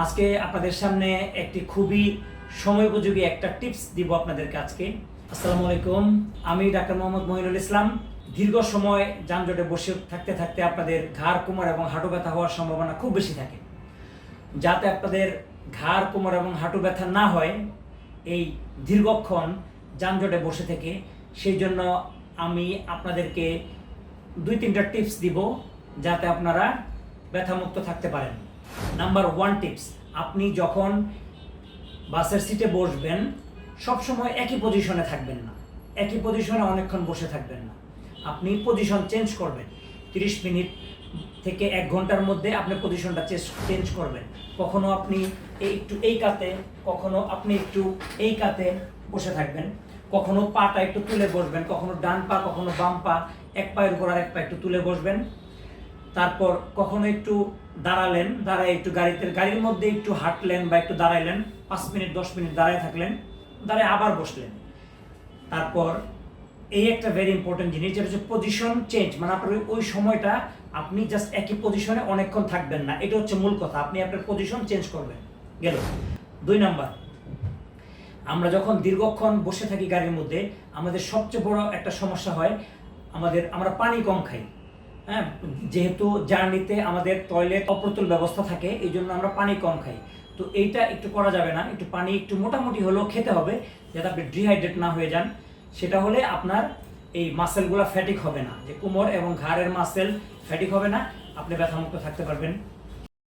আজকে আপনাদের সামনে একটি খুবই সময়োপযোগী একটা টিপস দিব আপনাদেরকে আজকে। আসসালামু আলাইকুম, আমি ডাক্তার মোহাম্মদ মহিনুল ইসলাম। দীর্ঘ সময় যানজটে বসে থাকতে থাকতে আপনাদের ঘাড়, কোমর এবং হাঁটু ব্যথা হওয়ার সম্ভাবনা খুব বেশি থাকে। যাতে আপনাদের ঘাড়, কোমর এবং হাঁটু ব্যথা না হয় এই দীর্ঘক্ষণ যানজটে বসে থেকে, সেই জন্য আমি আপনাদেরকে 2-3টা টিপস দিব যাতে আপনারা ব্যথামুক্ত থাকতে পারেন। নাম্বার 1 টিপস, আপনি যখন বাসের সিটে বসবেন সবসময় একই পজিশনে থাকবেন না, একই পজিশনে অনেকক্ষণ বসে থাকবেন না। আপনি পজিশন চেঞ্জ করবেন। 30 মিনিট থেকে 1 ঘন্টার মধ্যে আপনি পজিশনটা চেঞ্জ করবেন। কখনো আপনি একটু এই কাতে, কখনো আপনি একটু এই কাতে বসে থাকবেন, কখনো পাটা একটু তুলে বসবেন, কখনো ডান পা কখনো বাম পা, এক পায়ের উপর আর এক পা একটু তুলে বসবেন। তারপর কখনো একটু দাঁড়ালেন, দাঁড়ায় একটু গাড়ির মধ্যে একটু হাঁটলেন বা একটু দাঁড়াইলেন, 5 মিনিট 10 মিনিট দাঁড়ায় থাকলেন, দাঁড়ায় আবার বসলেন। তারপর এই একটা ভেরি ইম্পর্টেন্ট জিনিস, যেটা হচ্ছে পজিশন চেঞ্জ। মানে আপনার ওই সময়টা আপনি জাস্ট একই পজিশনে অনেকক্ষণ থাকবেন না, এটা হচ্ছে মূল কথা। আপনি আপনার পজিশন চেঞ্জ করবেন। গেল 2 নাম্বার, আমরা যখন দীর্ঘক্ষণ বসে থাকি গাড়ির মধ্যে, আমাদের সবচেয়ে বড় একটা সমস্যা হয়, আমরা পানি কম খাই। হ্যাঁ, যেহেতু জার্নিতে আমাদের টয়লেট অপ্রতুল ব্যবস্থা থাকে, এই জন্য আমরা পানি কম খাই। তো এইটা একটু করা যাবে না, একটু পানি একটু মোটামুটি হলেও খেতে হবে, যাতে আপনি ডিহাইড্রেট না হয়ে যান। সেটা হলে আপনার এই মাসেলগুলো ফ্যাটিক হবে না, যে কোমর এবং ঘাড়ের মাসেল ফ্যাটিক হবে না, আপনি ব্যথামুক্ত থাকতে পারবেন।